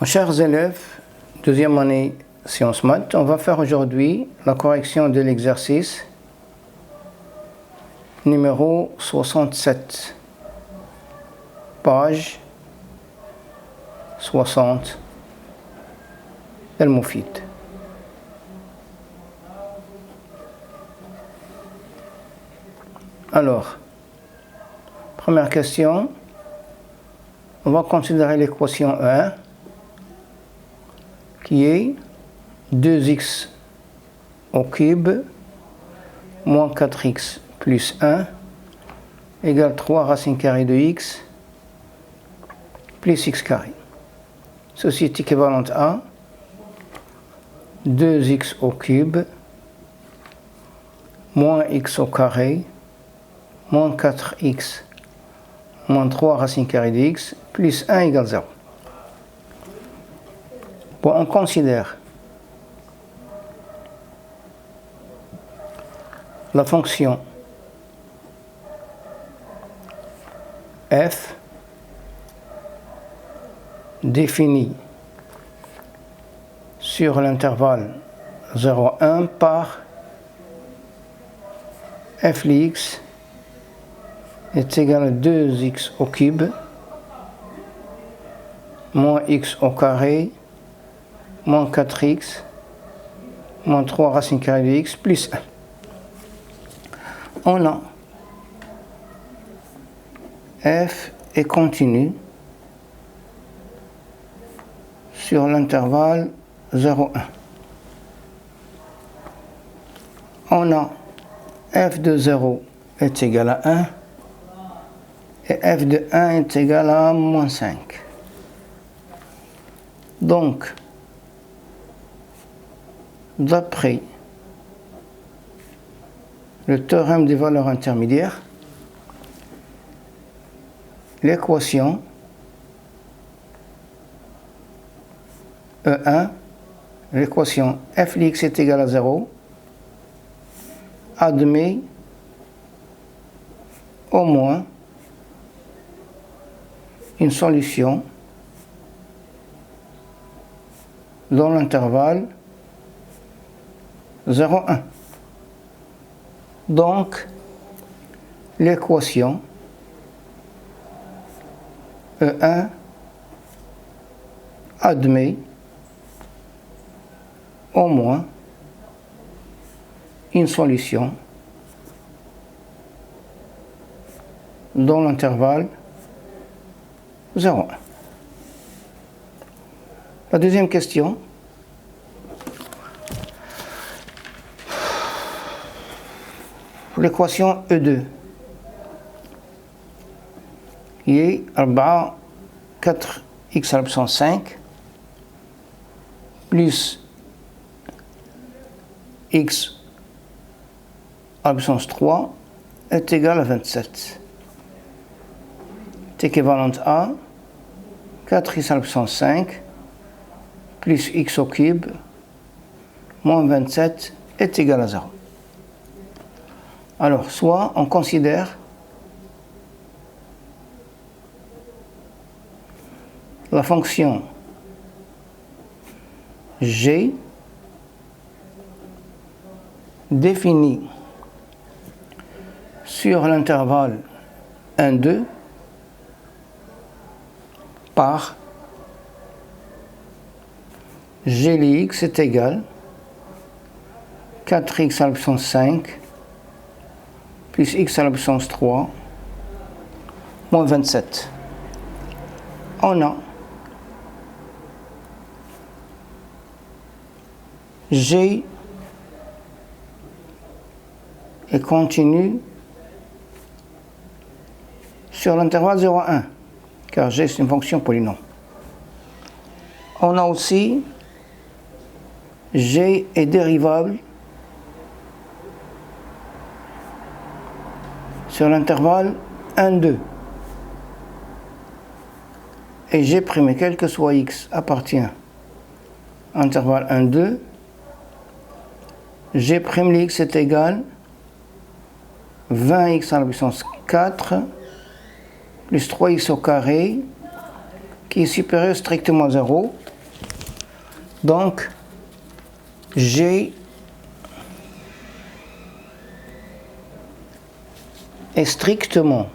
Chers élèves, deuxième année sciences maths, on va faire aujourd'hui la correction de l'exercice numéro 67, page 60, El-Moufid. Alors, première question, on va considérer l'équation 1 qui est 2x au cube moins 4x plus 1 égale 3 racine carrée de x plus x carré. Ceci est équivalent à 2x au cube moins x au carré moins 4x moins 3 racine carrée de x plus 1 égale 0. Bon, on considère la fonction f définie sur l'intervalle 0,1 par f de x est égal à 2x au cube moins x au carré moins 4x moins 3 racine carrée de x plus 1. On a f est continu sur l'intervalle 0,1. On a f de 0 est égal à 1 et f de 1 est égal à moins 5. Donc, d'après le théorème des valeurs intermédiaires, l'équation E1, l'équation f de x est égal à 0, admet au moins une solution dans l'intervalle 0,1. Donc, l'équation E1 admet au moins une solution dans l'intervalle 0,1. La deuxième question. Pour l'équation E2, qui est 4x à la puissance 5 plus x à la puissance 3 est égal à 27. C'est équivalent à 4x à la puissance 5 plus x au cube moins 27 est égal à 0. Alors, soit on considère la fonction g définie sur l'intervalle 1, 2 par g de x est égal à 4x à la puissance 5 plus x à la puissance 3 moins 27. On a g est continu sur l'intervalle 0,1 car g c'est une fonction polynôme. On a aussi g est dérivable sur l'intervalle 1, 2. Et g', quel que soit x, appartient à l'intervalle 1, 2. G' de x est égal à 20x à la puissance 4 plus 3x au carré qui est supérieur strictement à 0 Donc, G est strictement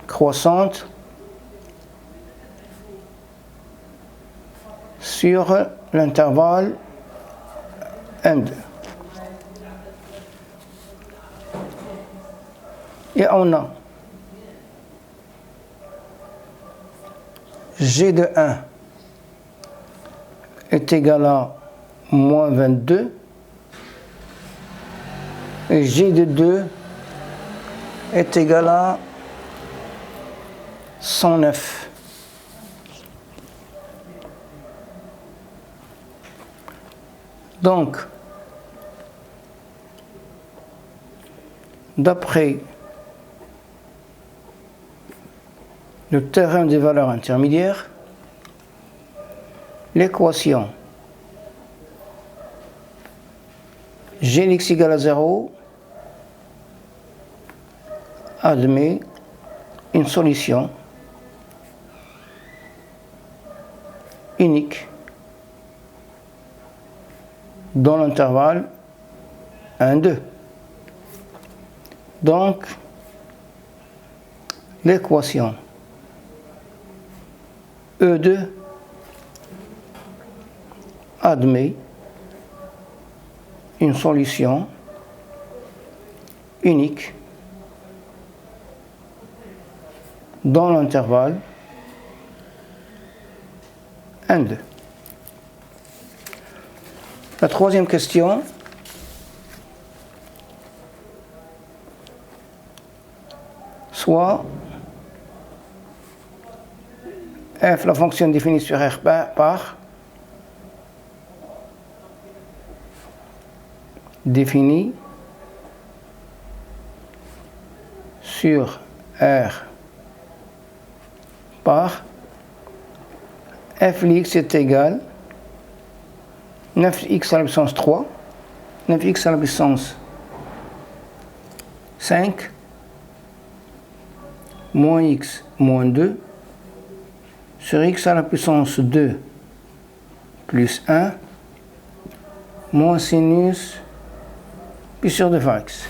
croissante sur l'intervalle 1, 2. Et on a G de 1 est égal à moins 22 et G de 2 est égal à 109. Donc, d'après le théorème des valeurs intermédiaires, l'équation G de x égale à 0 admet une solution unique dans l'intervalle 1, 2. Donc, l'équation E2 admet une solution unique dans l'intervalle 1, 2. La troisième question, soit f, la fonction définie sur R par définie sur R par f de x est égal 9x à la puissance 3, 9x à la puissance 5, moins x moins 2, sur x à la puissance 2 plus 1, moins sinus pi sur 2 fois x.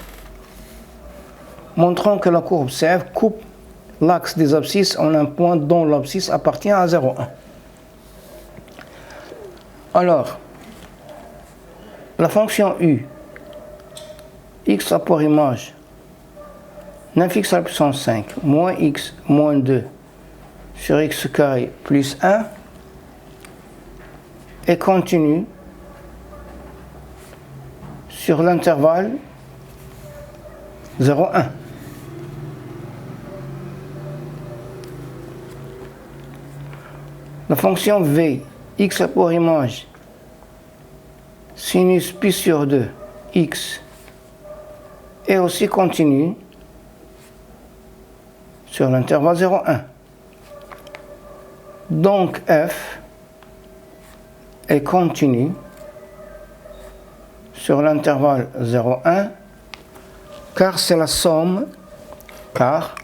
Montrons que la courbe CF coupe l'axe des abscisses en un point dont l'abscisse appartient à 0,1. Alors, la fonction u, x a pour image 9x à la puissance 5 moins x moins 2 sur x carré plus 1 est continue sur l'intervalle 0,1. La fonction v, x a pour image sinus pi sur 2 x est aussi continue sur l'intervalle 0,1. Donc f est continue sur l'intervalle 0,1 car c'est la somme, car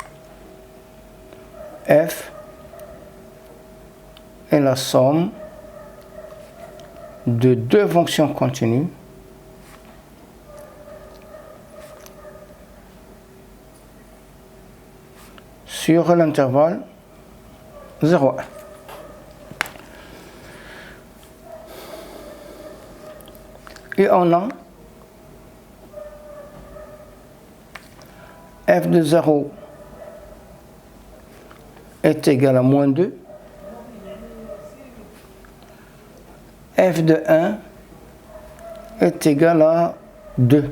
f est la somme de deux fonctions continues sur l'intervalle 0,1. Et on a f de 0 est égal à moins 2, f de 1 est égal à 2.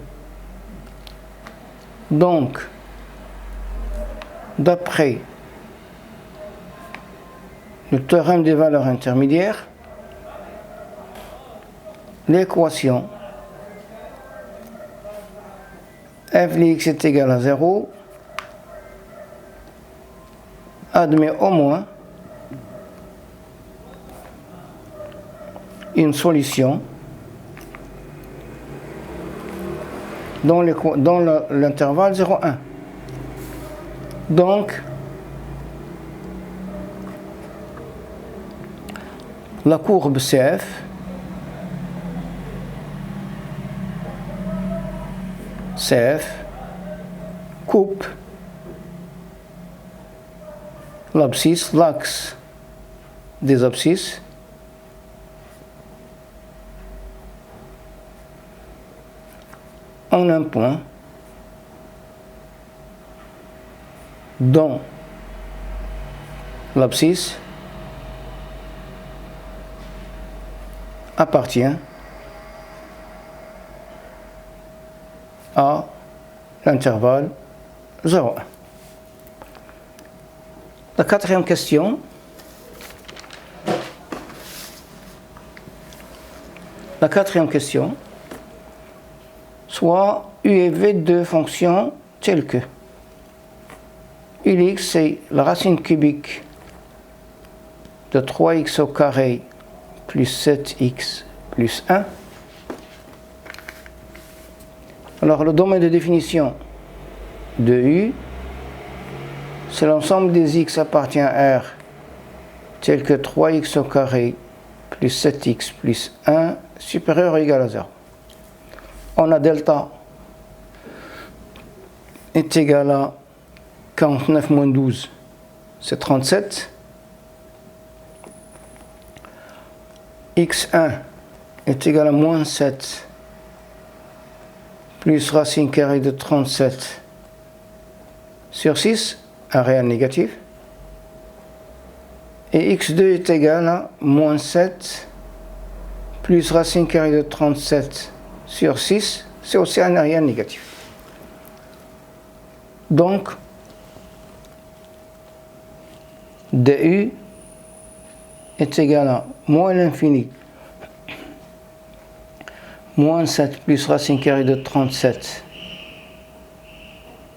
Donc, d'après le théorème des valeurs intermédiaires, l'équation f de x est égal à 0 admet au moins une solution dans l'intervalle 0,1. Donc, la courbe CF coupe l'abscisse, l'axe des abscisses en un point dont l'abscisse appartient à l'intervalle 0,1. La quatrième question. La quatrième question. Soit U et V de fonctions telles que Ux c'est la racine cubique de 3x au carré plus 7x plus 1. Alors le domaine de définition de U, c'est l'ensemble des x appartient à R tel que 3x au carré plus 7x plus 1 supérieur ou égal à 0. On a delta est égal à 49 moins 12, c'est 37. x1 est égal à moins 7 plus racine carrée de 37 sur 6, un réel négatif. Et x2 est égal à moins 7 plus racine carrée de 37 sur 6, c'est aussi un réel négatif. Donc, du est égal à moins l'infini, moins 7 plus racine carrée de 37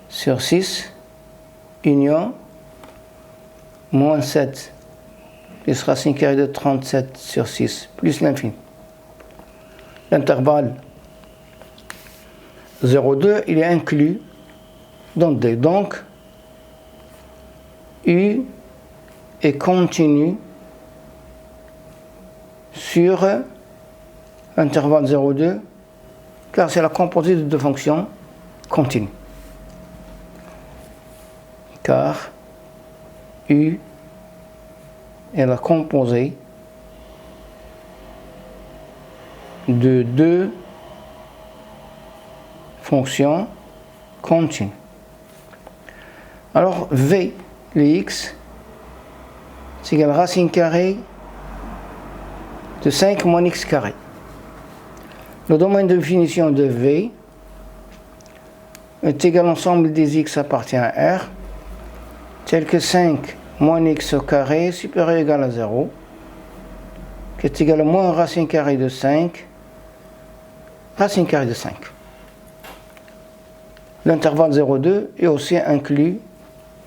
sur 6, union, moins 7 plus racine carrée de 37 sur 6, plus l'infini. L'intervalle 0,2, il est inclus dans D. Donc, U est continu sur l'intervalle 0,2, car c'est la composite de deux fonctions continues. Car U est la composée de deux fonctions continues. Alors V, le x, c'est égal à racine carrée de 5 moins x carré. Le domaine de définition de V est égal à l'ensemble des x appartient à R, tel que 5 moins x au carré supérieur ou égal à 0, qui est égal à moins racine carrée de 5, racine carrée de 5. L'intervalle 0,2 est aussi inclus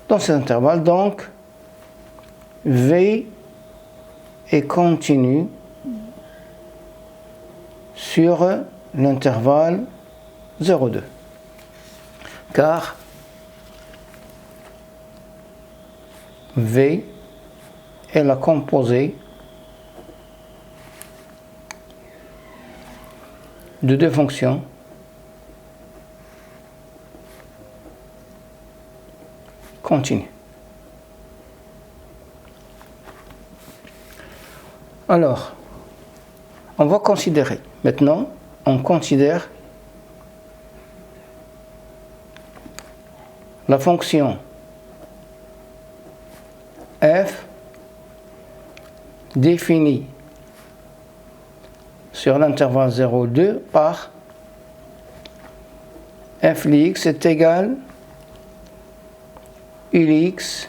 dans cet intervalle, donc V est continu sur l'intervalle 0,2, car V est la composée de deux fonctions continues. Alors, on va considérer. Maintenant, on considère la fonction f définie sur l'intervalle 0,2 par f de x est égal u de x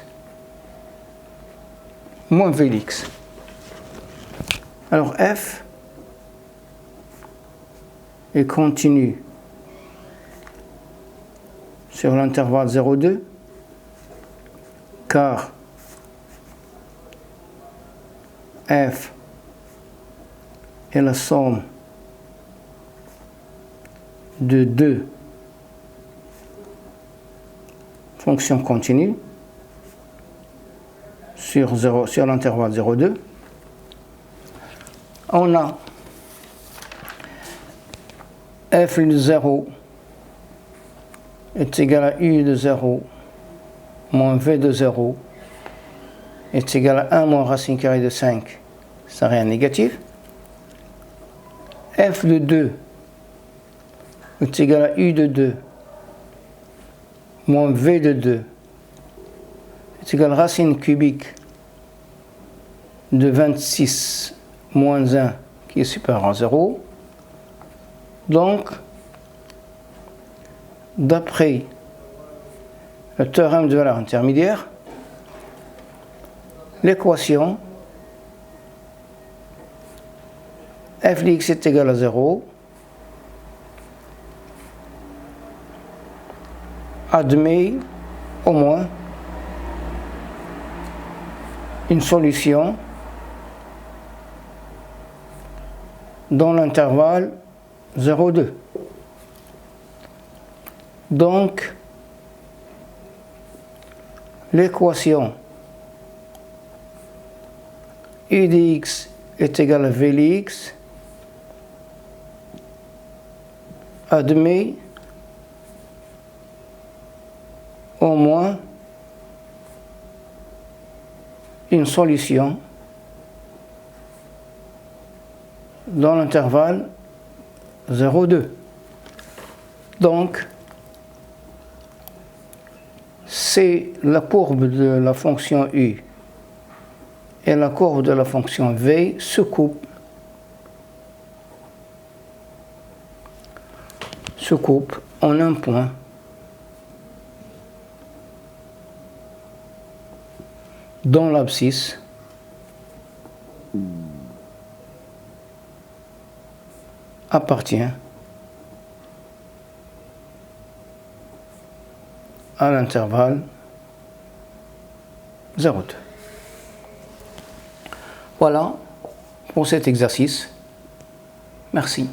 moins v de x. Alors f est continu sur l'intervalle 0,2 car f est la somme de deux fonctions continues sur l'intervalle 0,2. on a f de 0 est égal à u de 0 moins v de 0 est égal à 1 moins racine carrée de 5, ça rien négatif. F de 2 est égal à u de 2 moins v de 2 est égal à racine cubique de 26 moins 1 qui est supérieur à 0. Donc, d'après le théorème de valeur intermédiaire, l'équation f de x est égal à 0 admet au moins une solution dans l'intervalle 0,2. Donc, l'équation u de x est égal à v de x admet au moins une solution dans l'intervalle 0,2. Donc, c'est la courbe de la fonction u et la courbe de la fonction v se coupent en un point dont l'abscisse appartient à l'intervalle 0,2. Voilà pour cet exercice. Merci.